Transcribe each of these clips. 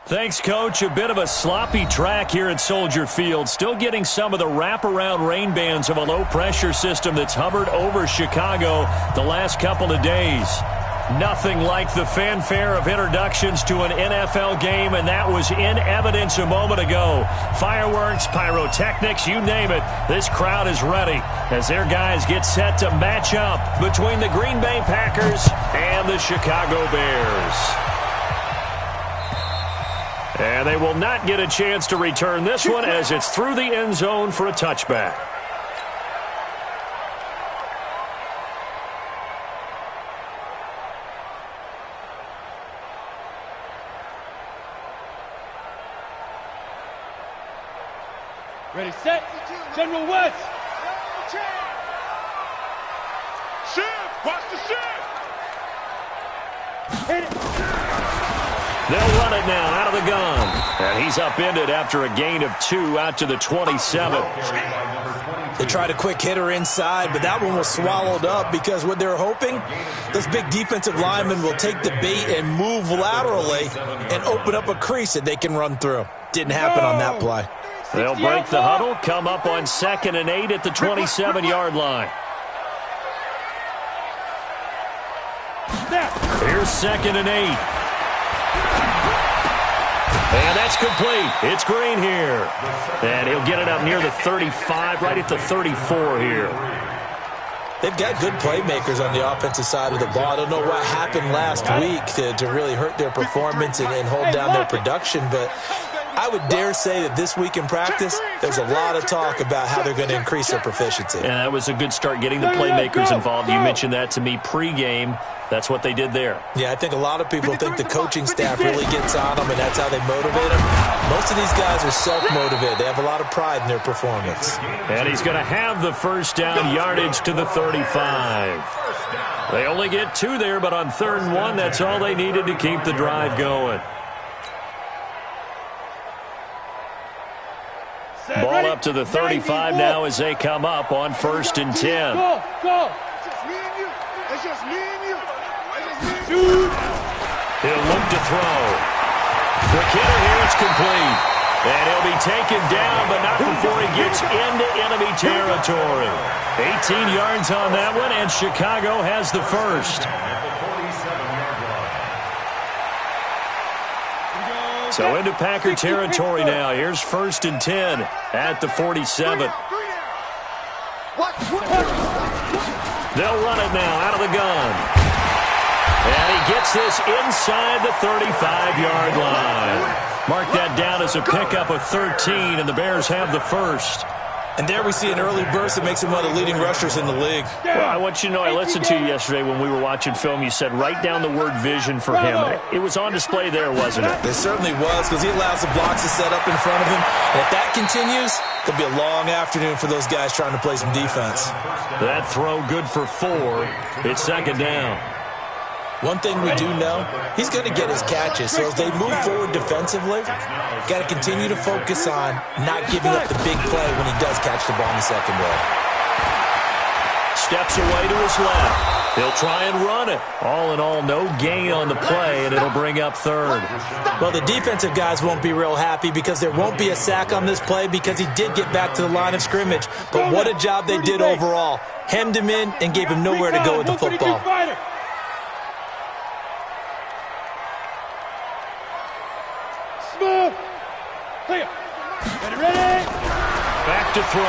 Thanks, Coach. A bit of a sloppy track here at Soldier Field. Still getting some of the wraparound rain bands of a low-pressure system that's hovered over Chicago the last couple of days. Nothing like the fanfare of introductions to an NFL game, and that was in evidence a moment ago. Fireworks, pyrotechnics, you name it. This crowd is ready as their guys get set to match up between the Green Bay Packers and the Chicago Bears. And they will not get a chance to return this one as it's through the end zone for a touchback. Ready, set, General West. Shift, watch the shift. Hit it. They'll run it now out of the gun. And he's upended after a gain of 2 out to the 27. They tried a quick hitter inside, but that one was swallowed up because what they're hoping, those big defensive linemen will take the bait and move laterally and open up a crease that they can run through. Didn't happen on that play. They'll break the huddle, come up on 2nd and 8 at the 27-yard line. Here's 2nd and 8. And that's complete. It's Green here. And he'll get it up near the 35, right at the 34 here. They've got good playmakers on the offensive side of the ball. I don't know what happened last week to really hurt their performance and hold down their production, but I would dare say that this week in practice, there's a lot of talk about how they're going to increase their proficiency. And that was a good start, getting the playmakers involved. You mentioned that to me pregame. That's what they did there. Yeah, I think a lot of people think the coaching staff really gets on them, and that's how they motivate them. Most of these guys are self-motivated. They have a lot of pride in their performance. And he's going to have the first down, yardage to the 35. They only get 2 there, but on 3rd and 1, that's all they needed to keep the drive going. Ball up to the 35 now as they come up on 1st and 10. Go, go. It's just me and you. He'll look to throw. The hitter here is complete. And he'll be taken down, but not before he gets into enemy territory. 18 yards on that one, and Chicago has the first. So into Packer territory now. Here's 1st and 10 at the 47. They'll run it now out of the gun. And he gets this inside the 35-yard line. Mark that down as a pickup of 13, and the Bears have the first. And there we see an early burst that makes him one of the leading rushers in the league. Well, I want you to know, I listened to you yesterday when we were watching film. You said write down the word vision for him. It was on display there, wasn't it? It certainly was, because he allows the blocks to set up in front of him. And if that continues, it'll be a long afternoon for those guys trying to play some defense. That throw good for 4. It's 2nd down. One thing we do know, he's going to get his catches. So as they move forward defensively, got to continue to focus on not giving up the big play when he does catch the ball in the secondary. Steps away to his left. He'll try and run it. All in all, no gain on the play, and it'll bring up 3rd. Well, the defensive guys won't be real happy because there won't be a sack on this play because he did get back to the line of scrimmage. But what a job they did overall. Hemmed him in and gave him nowhere to go with the football. Back to throw.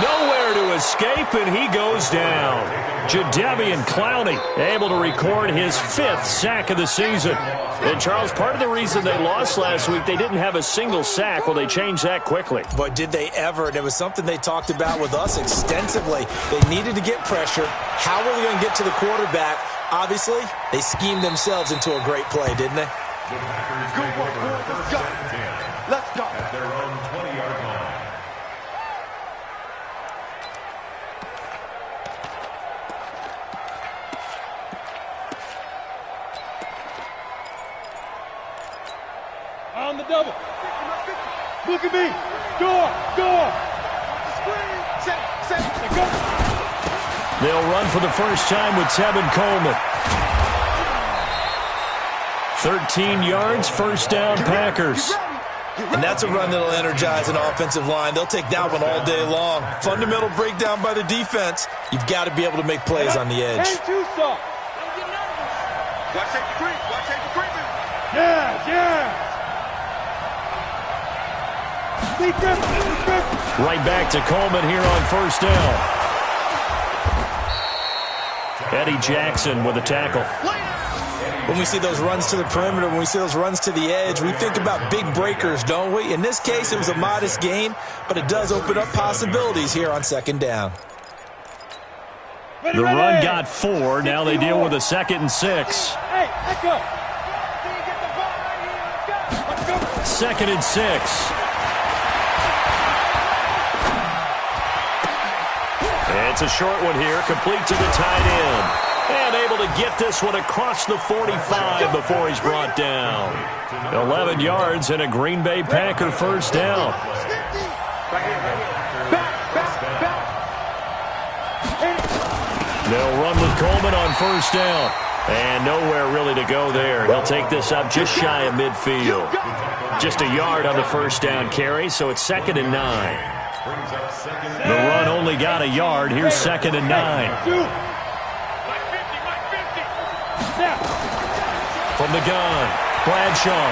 Nowhere to escape, and he goes down. Jadeveon Clowney able to record his 5th sack of the season. And, Charles, part of the reason they lost last week, they didn't have a single sack. Well, they changed that quickly. But did they ever? And it was something they talked about with us extensively. They needed to get pressure. How were they going to get to the quarterback? Obviously, they schemed themselves into a great play, didn't they? Good work, let's go. Let's go. At their own 20-yard line. On the double. Look at me. Door. Set. Go. They'll run for the first time with Tevin Coleman. 13 yards, first down, Packers. And that's a run that'll energize an offensive line. They'll take that one all day long. Fundamental breakdown by the defense. You've got to be able to make plays on the edge. Watch yeah. Right back to Coleman here on first down. Eddie Jackson with a tackle. When we see those runs to the perimeter, when we see those runs to the edge, we think about big breakers, don't we? In this case, it was a modest gain, but it does open up possibilities here on second down. The run got 4. Now they deal with a 2nd and 6. Hey, let's go. 2nd and 6. It's a short one here, complete to the tight end. And able to get this one across the 45 before he's brought down. 11 yards and a Green Bay Packer first down. They'll run with Coleman on first down. And nowhere really to go there. He'll take this up just shy of midfield. Just a yard on the first down carry, so it's 2nd and 9. The run only got a yard. Here's 2nd and 9. From the gun, Bradshaw.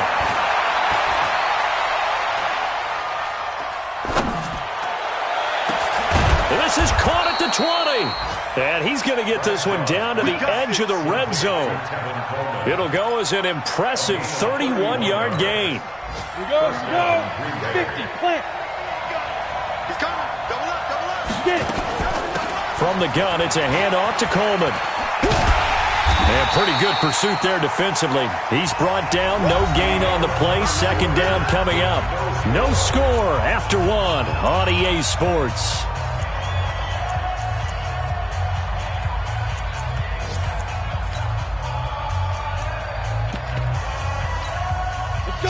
And this is caught at the 20. And he's going to get this one down to the edge of the red zone. It'll go as an impressive 31-yard gain. Here we go, 50, plant. He's coming, double up. Get it. From the gun, it's a handoff to Coleman. And pretty good pursuit there defensively. He's brought down, no gain on the play. 2nd down coming up. No score after 1 on EA Sports.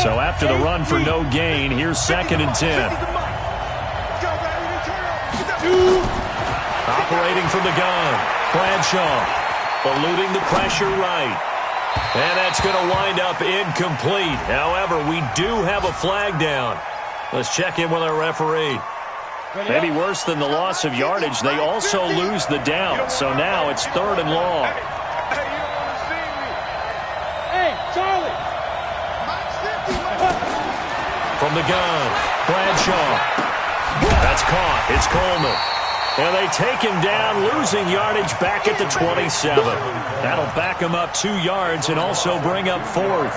So after the run for no gain, here's 2nd and 10. Operating from the gun, Bradshaw. Eluding the pressure right. And that's going to wind up incomplete. However, we do have a flag down. Let's check in with our referee. Maybe worse than the loss of yardage, they also lose the down. So now it's 3rd and long. Hey, Charlie. From the gun, Bradshaw. That's caught. It's Coleman. And they take him down, losing yardage back at the 27. That'll back him up 2 yards and also bring up 4th.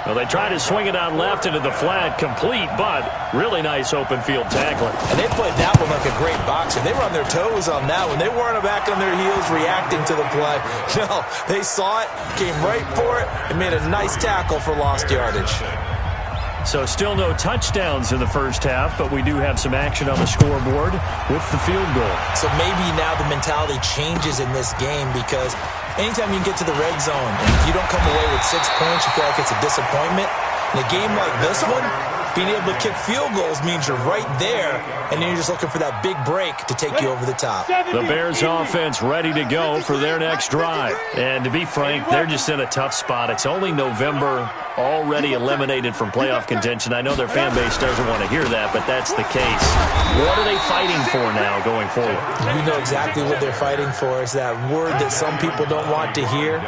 Well, they try to swing it out left into the flat, complete, but really nice open field tackling. And they played that one like a great boxer. They were on their toes on that one. They weren't back on their heels reacting to the play. No, they saw it, came right for it, and made a nice tackle for lost yardage. So still no touchdowns in the first half, but we do have some action on the scoreboard with the field goal. So maybe now the mentality changes in this game because anytime you get to the red zone, and if you don't come away with 6 points, you feel like it's a disappointment. In a game like this one, being able to kick field goals means you're right there, and then you're just looking for that big break to take you over the top. The Bears offense ready to go for their next drive. And to be frank, they're just in a tough spot. It's only November, already eliminated from playoff contention. I know their fan base doesn't want to hear that, but that's the case. What are they fighting for now going forward? You know exactly what they're fighting for. Is that word that some people don't want to hear,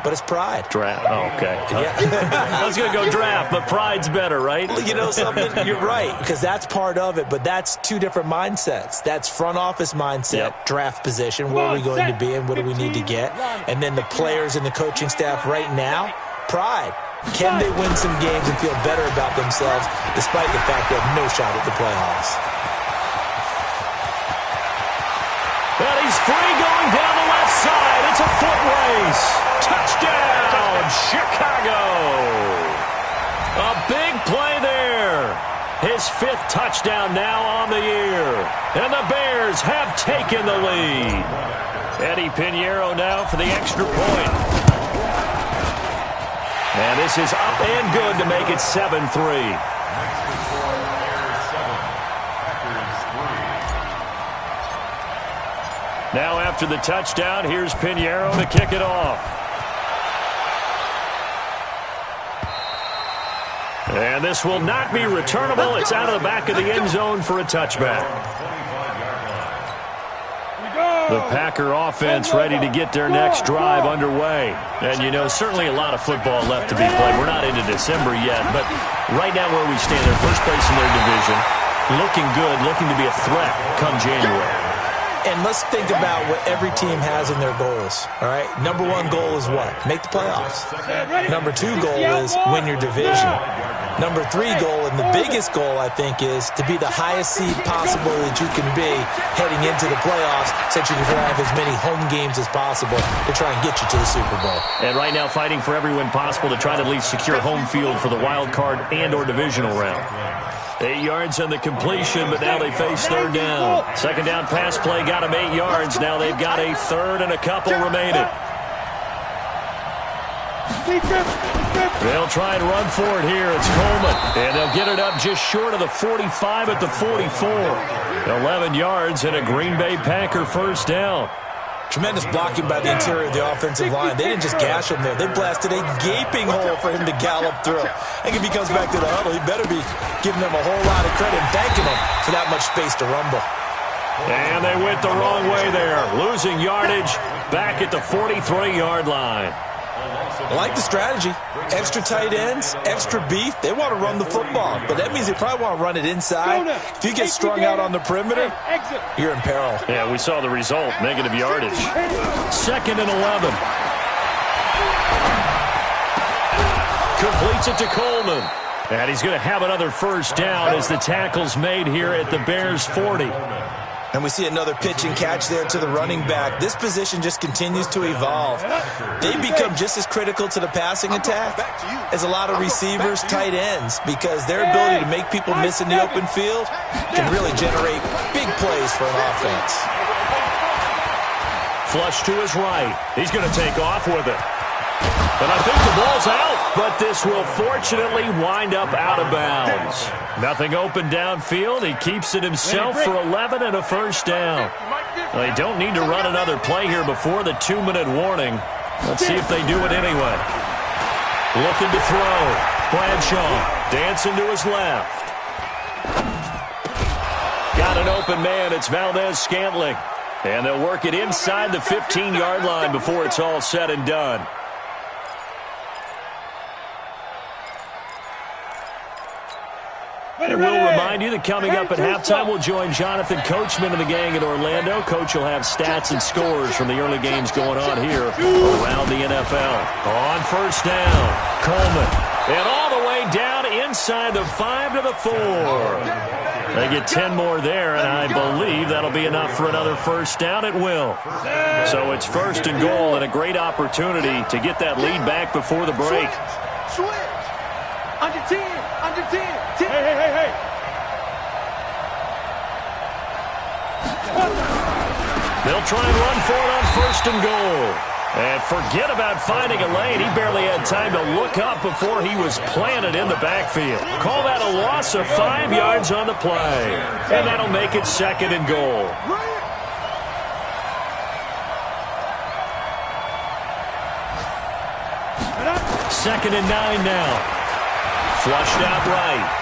but it's pride. Draft. Oh, okay. Yeah. I was going to go draft, but pride's better, right? You know something? You're right, because that's part of it, but that's 2 different mindsets. That's front office mindset, draft position, where are we going to be and what do we need to get? And then the players and the coaching staff right now, pride. Can they win some games and feel better about themselves despite the fact they have no shot at the playoffs? And he's free going down the left side. It's a foot race. Touchdown, Chicago. A big play there. His 5th touchdown now on the year. And the Bears have taken the lead. Eddie Pinheiro now for the extra point. And this is up and good to make it 7-3. Now after the touchdown, here's Pinheiro to kick it off. And this will not be returnable. It's out of the back of the end zone for a touchback. The Packer offense ready to get their next drive underway. And, you know, certainly a lot of football left to be played. We're not into December yet, but right now where we stand, they're first place in their division, looking good, looking to be a threat come January. And let's think about what every team has in their goals, all right? Number one goal is what? Make the playoffs. Number two goal is win your division. Number three goal, and the biggest goal, I think, is to be the highest seed possible that you can be heading into the playoffs so that you can have as many home games as possible to try and get you to the Super Bowl. And right now fighting for every win possible to try to at least secure home field for the wild card and or divisional round. 8 yards on the completion, but now they face third down. Second down pass play got them 8 yards. Now they've got a third and a couple remaining. They'll try and run for it here. It's Coleman. And they'll get it up just short of the 45 at the 44. 11 yards and a Green Bay Packer first down. Tremendous blocking by the interior of the offensive line. They didn't just gash him there. They blasted a gaping hole for him to gallop through. I think if he comes back to the huddle, he better be giving them a whole lot of credit and thanking them for that much space to rumble. And they went the wrong way there. Losing yardage back at the 43-yard line. I like the strategy. Extra tight ends, extra beef. They want to run the football, but that means they probably want to run it inside. If you get strung out on the perimeter, you're in peril. Yeah, we saw the result, negative yardage. Second and 11. Completes it to Coleman. And he's going to have another first down as the tackle's made here at the Bears' 40. And we see another pitch and catch there to the running back. This position just continues to evolve. They become just as critical to the passing attack as a lot of receivers, tight ends, because their ability to make people miss in the open field can really generate big plays for an offense. Flush to his right. He's going to take off with it. And I think the ball's out, but this will fortunately wind up out of bounds. Nothing open downfield. He keeps it himself for 11 and a first down. Well, they don't need to run another play here before the 2-minute warning. Let's see if they do it anyway. Looking to throw. Bradshaw dancing to his left. Got an open man. It's Valdez-Scantling. And they'll work it inside the 15-yard line before it's all said and done. And we'll remind you that coming up at halftime, we'll join Jonathan Coachman and the gang in Orlando. Coach will have stats and scores from the early games going on here around the NFL. On first down, Coleman. And all the way down inside the 5 to the 4. They get 10 more there, and I believe that'll be enough for another first down. It will. So it's first and goal and a great opportunity to get that lead back before the break. Switch. Under 10. Under 10. Hey. They'll try and run for it on first and goal. And forget about finding a lane. He barely had time to look up before he was planted in the backfield. Call that a loss of 5 yards on the play. And that'll make it second and goal. Second and 9 now. Flushed out right.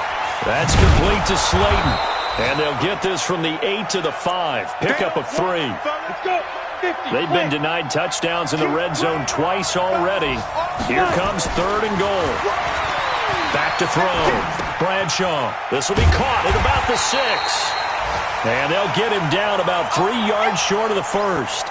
That's complete to Slayton. And they'll get this from the 8 to the 5. Pickup of 3. Let's go. 50. They've been denied touchdowns in the red zone twice already. Here comes third and goal. Back to throw. Bradshaw. This will be caught at about the 6. And they'll get him down about 3 yards short of the first.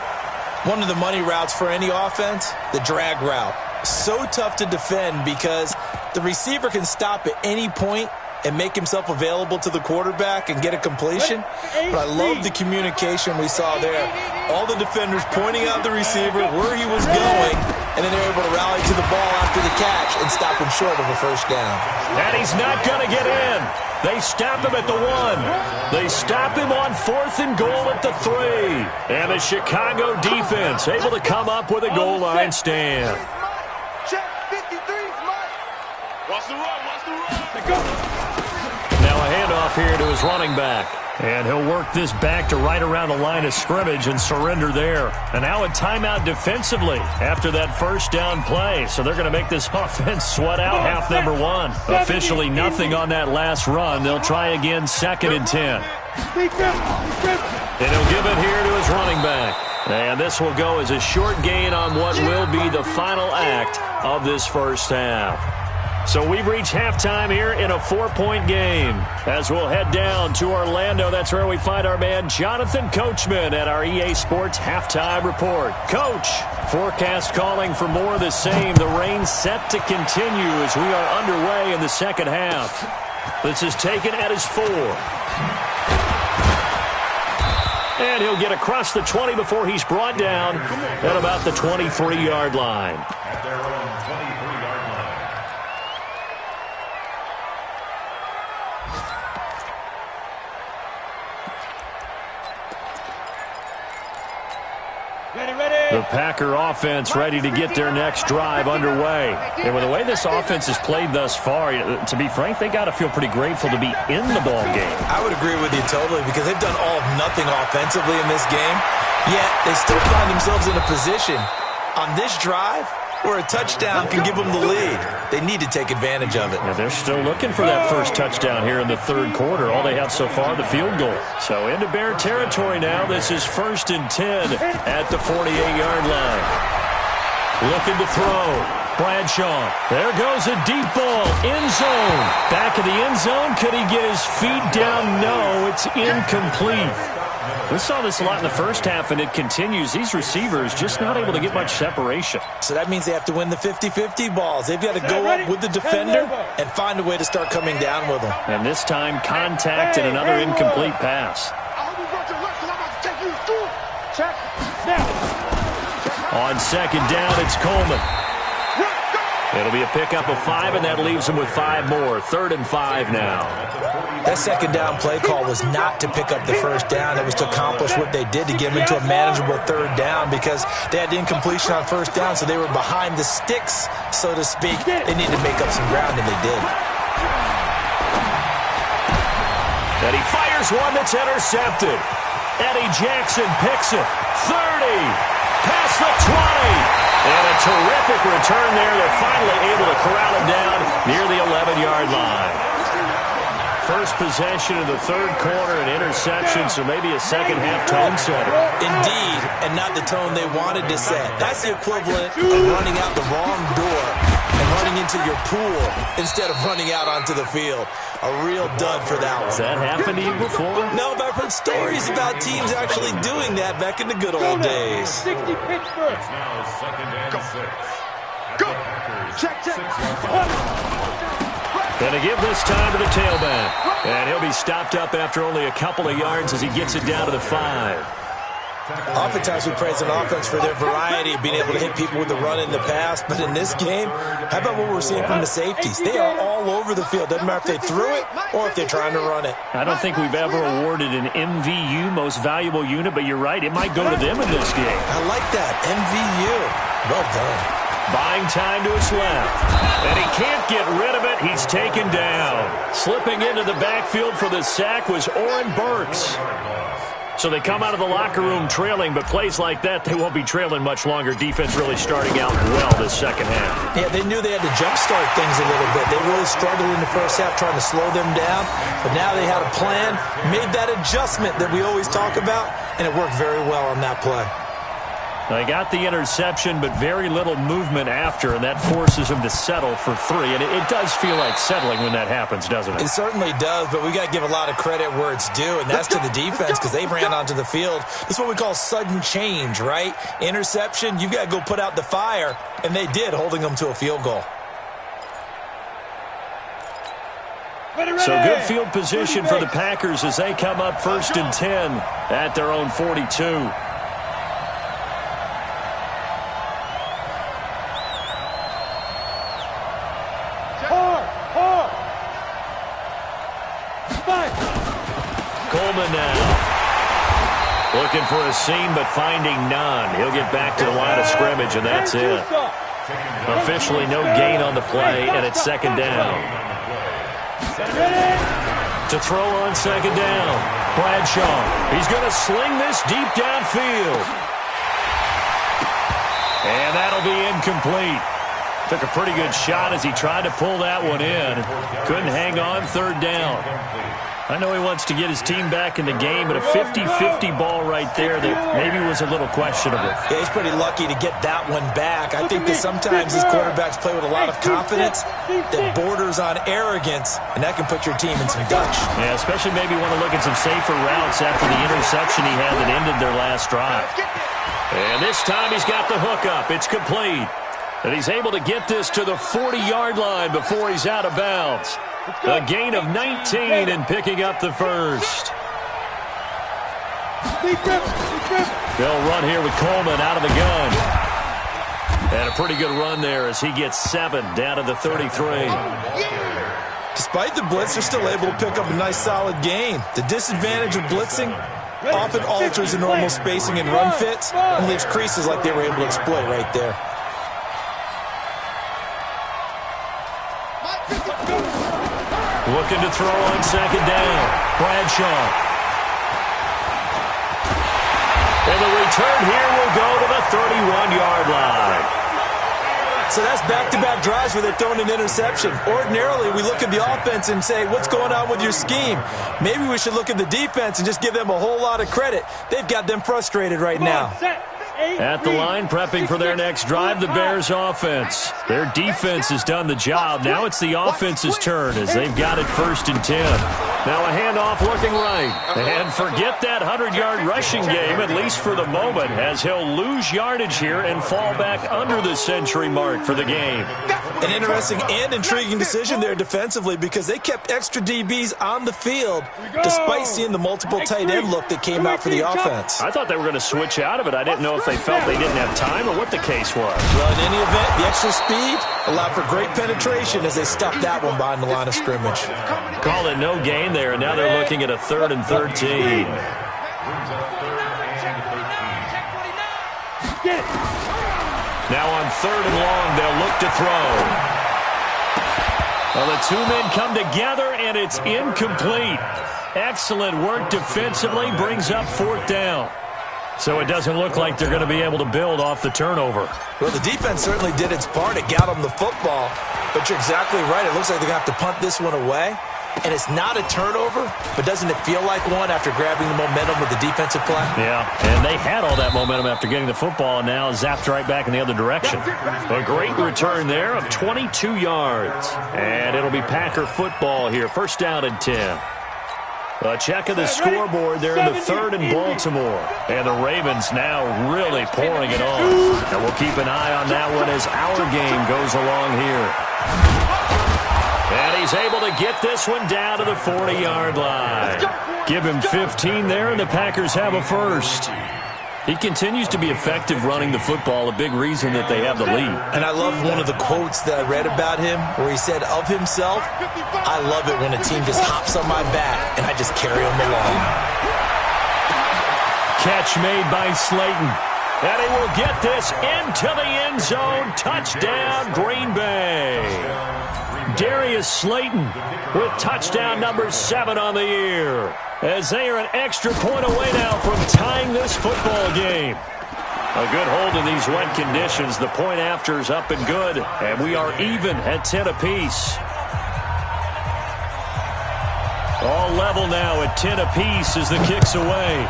One of the money routes for any offense, the drag route. So tough to defend because the receiver can stop at any point and make himself available to the quarterback and get a completion. But I love the communication we saw there. All the defenders pointing out the receiver, where he was going, and then they're able to rally to the ball after the catch and stop him short of a first down. And he's not going to get in. They stop him at the 1. They stop him on fourth and goal at the 3. And the Chicago defense able to come up with a goal line stand. Check 53. Watch the run. Now a handoff here to his running back. And he'll work this back to right around the line of scrimmage and surrender there. And now a timeout defensively after that first down play. So they're going to make this offense sweat out half number one. Officially nothing on that last run. They'll try again 2nd and 10. And he'll give it here to his running back. And this will go as a short gain on what will be the final act of this first half. So we've reached halftime here in a 4-point game. As we'll head down to Orlando, that's where we find our man Jonathan Coachman at our EA Sports Halftime Report. Coach, forecast calling for more of the same. The rain set to continue as we are underway in the second half. This is taken at his 4. And he'll get across the 20 before he's brought down at about the 23-yard line. At their own 23-yard line. The Packer offense ready to get their next drive underway. And with the way this offense has played thus far, to be frank, they got to feel pretty grateful to be in the ball game. I would agree with you totally because they've done all of nothing offensively in this game, yet they still find themselves in a position on this drive where a touchdown can give them the lead. They need to take advantage of it. Yeah, they're still looking for that first touchdown here in the third quarter. All they have so far, the field goal. So into Bear territory now. This is 1st and 10 at the 48-yard line. Looking to throw. Bradshaw. There goes a deep ball. End zone. Back of the end zone. Could he get his feet down? No, it's incomplete. We saw this a lot in the first half, and it continues. These receivers just not able to get much separation. So that means they have to win the 50-50 balls. They've got to go up with the defender and find a way to start coming down with them. And this time, contact and another incomplete pass. On 2nd down, it's Coleman. It'll be a pickup of 5, and that leaves him with 5 more. 3rd and 5 now. That 2nd down play call was not to pick up the first down. It was to accomplish what they did to get them into a manageable 3rd down because they had the incompletion on 1st down, so they were behind the sticks, so to speak. They needed to make up some ground, and they did. And he fires one that's intercepted. Eddie Jackson picks it. 30. Past the 20. And a terrific return there. They're finally able to corral him down near the 11-yard line. First possession of the third quarter, an interception, so maybe a second-half tone setter. Indeed, and not the tone they wanted to set. That's the equivalent of running out the wrong door and running into your pool instead of running out onto the field. A real dud for that one. Has that happened to you before? No, but I've heard stories about teams actually doing that back in the good old days. 60 Pittsburgh. It's now 2nd and 6. Go. Check. And to give this time to the tailback. And he'll be stopped up after only a couple of yards as he gets it down to the 5. Oftentimes we praise an offense for their variety of being able to hit people with the run in the pass, but in this game, how about what we're seeing from the safeties? They are all over the field. Doesn't matter if they threw it or if they're trying to run it. I don't think we've ever awarded an MVU, most valuable unit, but you're right, it might go to them in this game. I like that, MVU. Well done. Buying time to his left. And he can't get rid of it. He's taken down. Slipping into the backfield for the sack was Oren Burks. So they come out of the locker room trailing, but plays like that, they won't be trailing much longer. Defense really starting out well this second half. Yeah, they knew they had to jumpstart things a little bit. They really struggled in the first half trying to slow them down, but now they had a plan, made that adjustment that we always talk about, and it worked very well on that play. They got the interception, but very little movement after, and that forces him to settle for 3. And it does feel like settling when that happens, doesn't it? It certainly does, but we got to give a lot of credit where it's due, and that's to the defense because they ran onto the field. This is what we call sudden change, right? Interception, you've got to go put out the fire, and they did, holding them to a field goal. So good field position for the Packers as they come up 1st and 10 at their own 42. Coleman now. Looking for a seam, but finding none. He'll get back to the line of scrimmage, and that's it. Officially no gain on the play, and it's 2nd down. To throw on 2nd down. Bradshaw, he's going to sling this deep downfield. And that'll be incomplete. Took a pretty good shot as he tried to pull that one in. Couldn't hang on, third down. I know he wants to get his team back in the game, but a 50-50 ball right there that maybe was a little questionable. Yeah, he's pretty lucky to get that one back. I think that sometimes these quarterbacks play with a lot of confidence that borders on arrogance, and that can put your team in some dutch. Yeah, especially maybe want to look at some safer routes after the interception he had that ended their last drive. And this time he's got the hook up. It's complete. And he's able to get this to the 40-yard line before he's out of bounds. A gain of 19 and picking up the first. They'll run here with Coleman out of the gun. And a pretty good run there as he gets 7 down to the 33. Despite the blitz, they're still able to pick up a nice solid gain. The disadvantage of blitzing often alters the normal spacing and run fits and leaves creases like they were able to exploit right there. Looking to throw on second down. Bradshaw. And the return here will go to the 31-yard line. So that's back-to-back drives where they're throwing an interception. Ordinarily, we look at the offense and say, what's going on with your scheme? Maybe we should look at the defense and just give them a whole lot of credit. They've got them frustrated right now. At the line, prepping for their next drive, the Bears offense. Their defense has done the job. Now it's the offense's turn as they've got it 1st and 10. Now a handoff looking right. And forget that 100-yard rushing game, at least for the moment, as he'll lose yardage here and fall back under the century mark for the game. An interesting and intriguing decision there defensively because they kept extra DBs on the field despite seeing the multiple tight end look that came out for the offense. I thought they were going to switch out of it. I didn't know if they felt they didn't have time or what the case was. Well, in any event, the extra speed allowed for great penetration as they stuffed that one behind the line of scrimmage. Called it no gain there, and now they're looking at a 3rd and 13. Now on 3rd and long, they'll look to throw. Well, the two men come together, and it's incomplete. Excellent work defensively, brings up 4th down. So it doesn't look like they're going to be able to build off the turnover. Well, the defense certainly did its part. It got them the football. But you're exactly right. It looks like they're going to have to punt this one away. And it's not a turnover, but doesn't it feel like one after grabbing the momentum with the defensive play? Yeah, and they had all that momentum after getting the football and now zapped right back in the other direction. A great return there of 22 yards. And it'll be Packer football here. 1st down and 10. A check of the scoreboard there in the 3rd in Baltimore. And the Ravens now really pouring it on. And we'll keep an eye on that one as our game goes along here. And he's able to get this one down to the 40-yard line. Give him 15 there, and the Packers have a first. He continues to be effective running the football, a big reason that they have the lead. And I love one of the quotes that I read about him where he said of himself, I love it when a team just hops on my back and I just carry them along. Catch made by Slayton. And he will get this into the end zone. Touchdown, Green Bay. Darius Slayton with touchdown number 7 on the year. As they are an extra point away now from tying this football game. A good hold in these wet conditions. The point after is up and good. And we are even at 10 apiece. All level now at 10 apiece as the kick's away.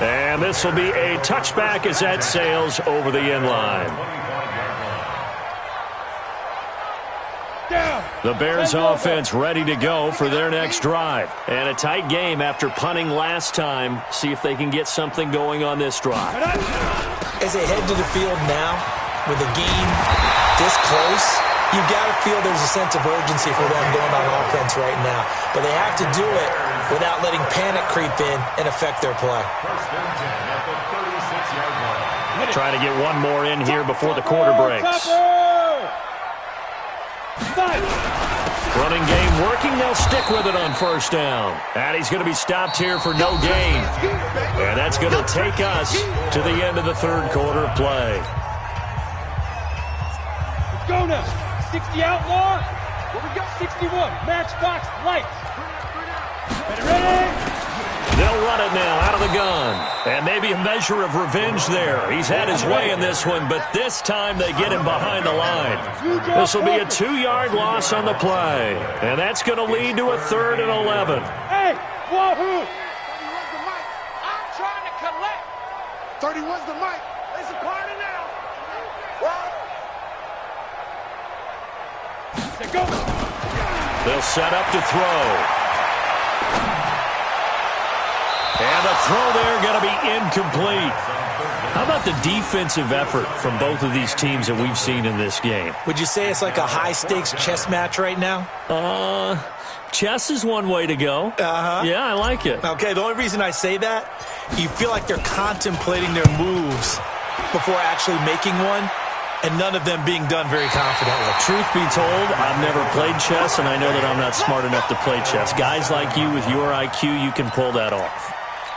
And this will be a touchback as that sails over the end line. The Bears offense ready to go for their next drive. And a tight game after punting last time. See if they can get something going on this drive. As they head to the field now, with the game this close, you've got to feel there's a sense of urgency for them going on offense right now. But they have to do it without letting panic creep in and affect their play. Trying to get one more in here before the quarter breaks. Running game working. They'll stick with it on 1st down. And he's going to be stopped here for no gain. And that's going to take us to the end of the 3rd quarter of play. Let's go now. 60 outlaw. Here we go. 61. Matchbox lights. Ready? They'll run it now out of the gun. And maybe a measure of revenge there. He's had his way in this one, but this time they get him behind the line. This will be a 2-yard loss on the play. And that's going to lead to a 3rd and 11. Hey, wahoo! 31's the mic. I'm trying to collect. 31's the mic. It's a party now. Go. They'll set up to throw. And the throw there going to be incomplete. How about the defensive effort from both of these teams that we've seen in this game? Would you say it's like a high-stakes chess match right now? Chess is one way to go. Yeah, I like it. Okay, the only reason I say that, you feel like they're contemplating their moves before actually making one, and none of them being done very confidently. Truth be told, I've never played chess, and I know that I'm not smart enough to play chess. Guys like you with your IQ, you can pull that off.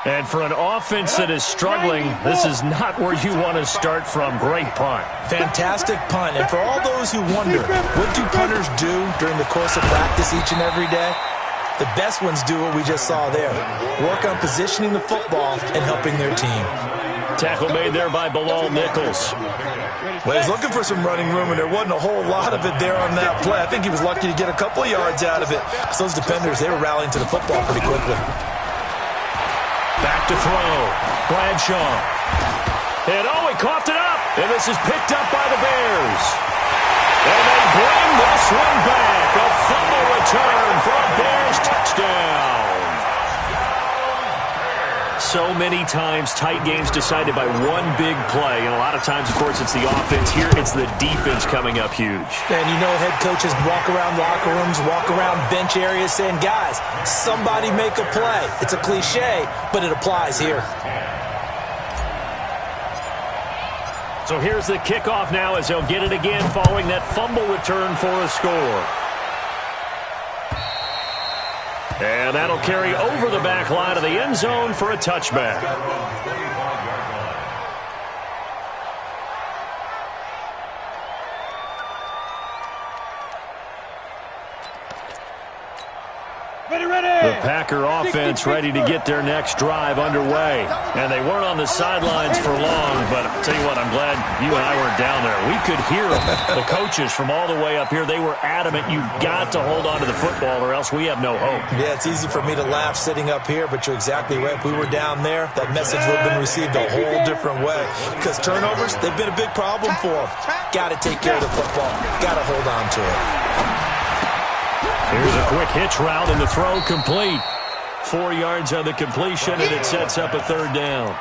And for an offense that is struggling, this is not where you want to start from. Great punt. Fantastic punt. And for all those who wonder, what do punters do during the course of practice each and every day? The best ones do what we just saw there. Work on positioning the football and helping their team. Tackle made there by Bilal Nichols. Well, he's looking for some running room, and there wasn't a whole lot of it there on that play. I think he was lucky to get a couple of yards out of it. So those defenders, they were rallying to the football pretty quickly. Back to throw. Bradshaw. And he coughed it up. And this is picked up by the Bears. And they bring this one back. A fumble return for a Bears touchdown. So many times tight games decided by one big play. And a lot of times, of course, it's the offense. Here, it's the defense coming up huge. And you know head coaches walk around locker rooms, walk around bench areas saying, guys, somebody make a play. It's a cliche, but it applies here. So here's the kickoff now as they'll get it again following that fumble return for a score. And that'll carry over the back line of the end zone for a touchback. The Packer offense ready to get their next drive underway. And they weren't on the sidelines for long, but I'll tell you what, I'm glad you and I weren't down there. We could hear them. The coaches from all the way up here, they were adamant, you've got to hold on to the football or else we have no hope. Yeah, it's easy for me to laugh sitting up here, but you're exactly right. If we were down there, that message would have been received a whole different way. Because turnovers, they've been a big problem for them. Got to take care of the football. Got to hold on to it. Here's a quick hitch route and the throw complete. 4 yards on the completion, and it sets up a 3rd down.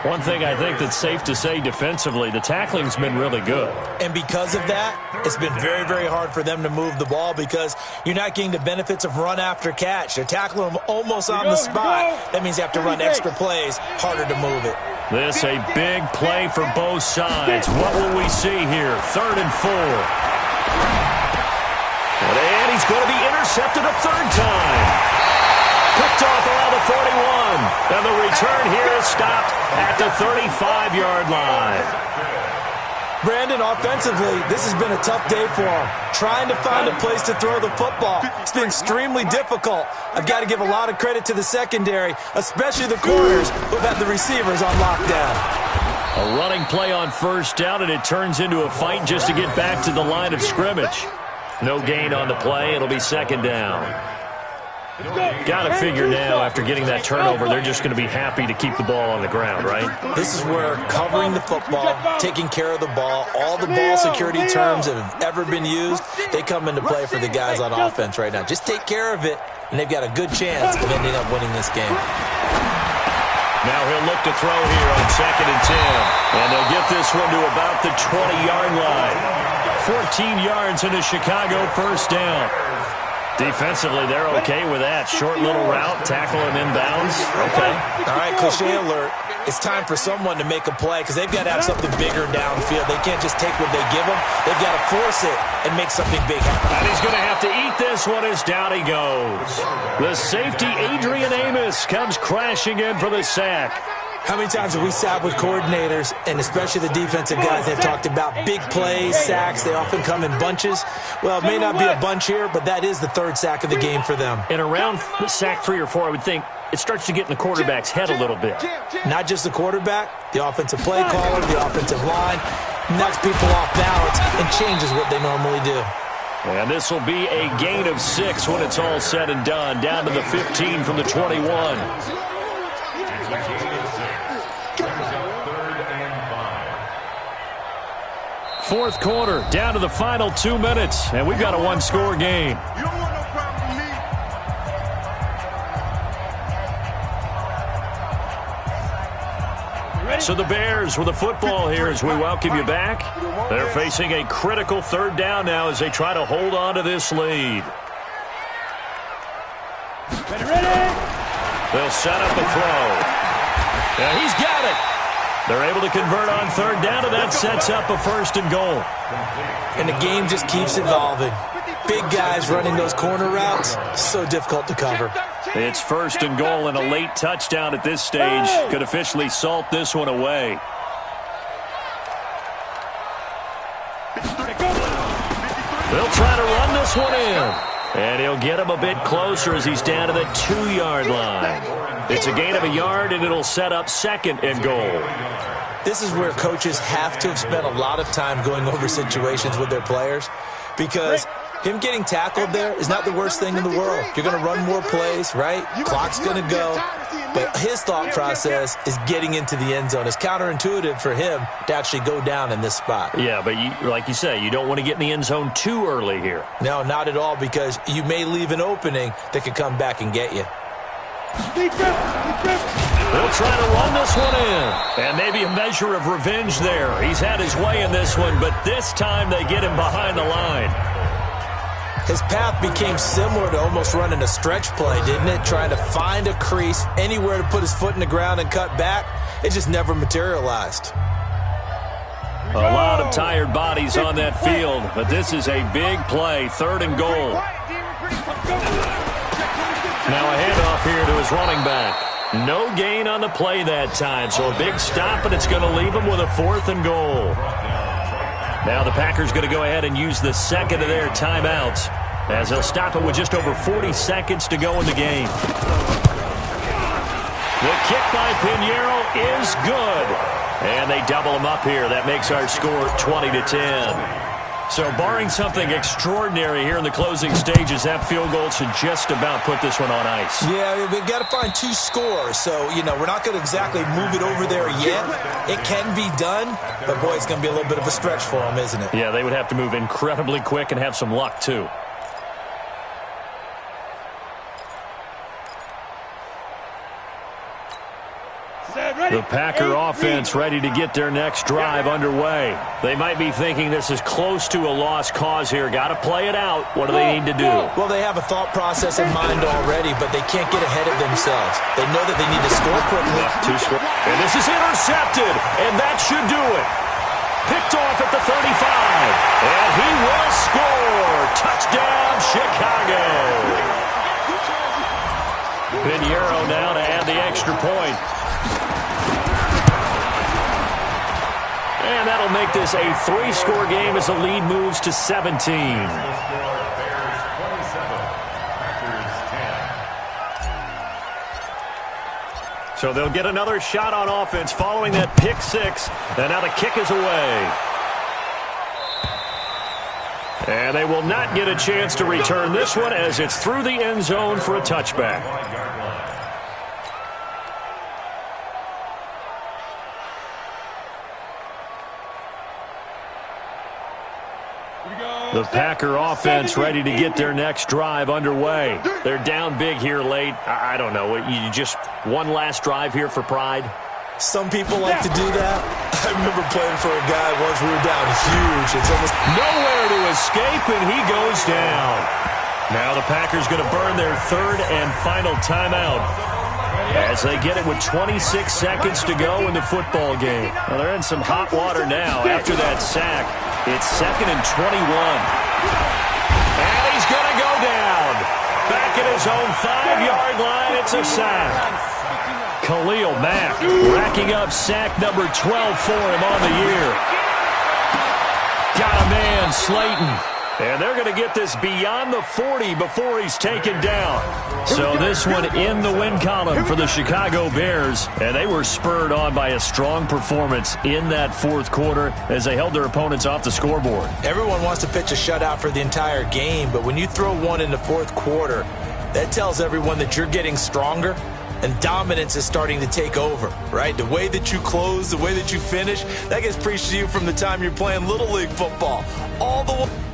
One thing I think that's safe to say defensively, the tackling's been really good. And because of that, it's been very, very hard for them to move the ball because you're not getting the benefits of run after catch. They're tackling them almost on the spot. That means you have to run extra plays, harder to move it. This a big play for both sides. What will we see here? 3rd and 4. And he's going to be intercepted a 3rd time. Picked off around the 41. And the return here is stopped at the 35-yard line. Brandon, offensively, this has been a tough day for him. Trying to find a place to throw the football. It's been extremely difficult. I've got to give a lot of credit to the secondary, especially the corners who've had the receivers on lockdown. A running play on 1st down, and it turns into a fight just to get back to the line of scrimmage. No gain on the play. It'll be 2nd down. Got to figure now, after getting that turnover, they're just going to be happy to keep the ball on the ground, right? This is where covering the football, taking care of the ball, all the ball security terms that have ever been used, they come into play for the guys on offense right now. Just take care of it, and they've got a good chance of ending up winning this game. Now he'll look to throw here on 2nd and 10. And they'll get this one to about the 20-yard line. 14 yards into Chicago, 1st down. Defensively, they're okay with that. Short little route, tackle him inbounds. Okay. All right, cliche alert. It's time for someone to make a play because they've got to have something bigger downfield. They can't just take what they give them. They've got to force it and make something big happen. And he's going to have to eat this one as down he goes. The safety, Adrian Amos, comes crashing in for the sack. How many times have we sat with coordinators, and especially the defensive guys, they've talked about big plays, sacks. They often come in bunches. Well, it may not be a bunch here, but that is the third sack of the game for them. And around sack 3 or 4, I would think it starts to get in the quarterback's head a little bit. Not just the quarterback, the offensive play caller, the offensive line, knocks people off balance and changes what they normally do. And this will be a gain of 6 when it's all said and done, down to the 15 from the 21. Fourth quarter, down to the final 2 minutes, and we've got a one-score game. You don't want no problem with me. So the Bears with the football here as we welcome you back. They're facing a critical third down now as they try to hold on to this lead. Ready? They'll set up a throw. Yeah, he's got it. They're able to convert on third down, and that sets up a first and goal. And the game just keeps evolving. Big guys running those corner routes, so difficult to cover. It's first and goal, and a late touchdown at this stage could officially salt this one away. They'll try to run this one in. And he'll get him a bit closer as he's down to the 2-yard line. It's a gain of a yard, and it'll set up second and goal. This is where coaches have to have spent a lot of time going over situations with their players, because him getting tackled there is not the worst thing in the world. You're going to run more plays, right? Clock's going to go. But his thought process is getting into the end zone. It's counterintuitive for him to actually go down in this spot. Yeah, but like you say, you don't want to get in the end zone too early here. No, not at all, because you may leave an opening that could come back and get you. They'll try to run this one in. And maybe a measure of revenge there. He's had his way in this one, but this time they get him behind the line. His path became similar to almost running a stretch play, didn't it? Trying to find a crease, anywhere to put his foot in the ground and cut back. It just never materialized. A lot of tired bodies on that field, but this is a big play, third and goal. Now a handoff here to his running back. No gain on the play that time, so a big stop, and it's going to leave him with a fourth and goal. Now the Packers going to go ahead and use the second of their timeouts as they'll stop it with just over 40 seconds to go in the game. The kick by Pinheiro is good. And they double him up here. That makes our score 20-10. So barring something extraordinary here in the closing stages, that field goal should just about put this one on ice. Yeah, we've got to find 2 scores. So, we're not going to exactly move it over there yet. It can be done, but, boy, it's going to be a little bit of a stretch for them, isn't it? Yeah, they would have to move incredibly quick and have some luck, too. The Packer offense ready to get their next drive underway. They might be thinking this is close to a lost cause here. Got to play it out. What do they need to do? Well, they have a thought process in mind already, but they can't get ahead of themselves. They know that they need to score quickly. And this is intercepted, and that should do it. Picked off at the 35, and he will score. Touchdown, Chicago. Pinheiro now to add the extra point. And that'll make this a 3-score game as the lead moves to 17. So they'll get another shot on offense following that pick 6. And now the kick is away. And they will not get a chance to return this one as it's through the end zone for a touchback. The Packer offense ready to get their next drive underway. They're down big here late. I don't know. You just one last drive here for pride? Some people like to do that. I remember playing for a guy once we were down huge. It's almost nowhere to escape, and he goes down. Now the Packers going to burn their third and final timeout as they get it with 26 seconds to go in the football game. Well, they're in some hot water now after that sack. It's 2nd and 21. And he's going to go down. Back at his own 5-yard line, it's a sack. Khalil Mack racking up sack number 12 for him on the year. Got a man, Slayton. And they're going to get this beyond the 40 before he's taken down. So this one in the win column for the Chicago Bears. And they were spurred on by a strong performance in that fourth quarter as they held their opponents off the scoreboard. Everyone wants to pitch a shutout for the entire game, but when you throw one in the fourth quarter, that tells everyone that you're getting stronger and dominance is starting to take over, right? The way that you close, the way that you finish, that gets preached to you from the time you're playing Little League football all the way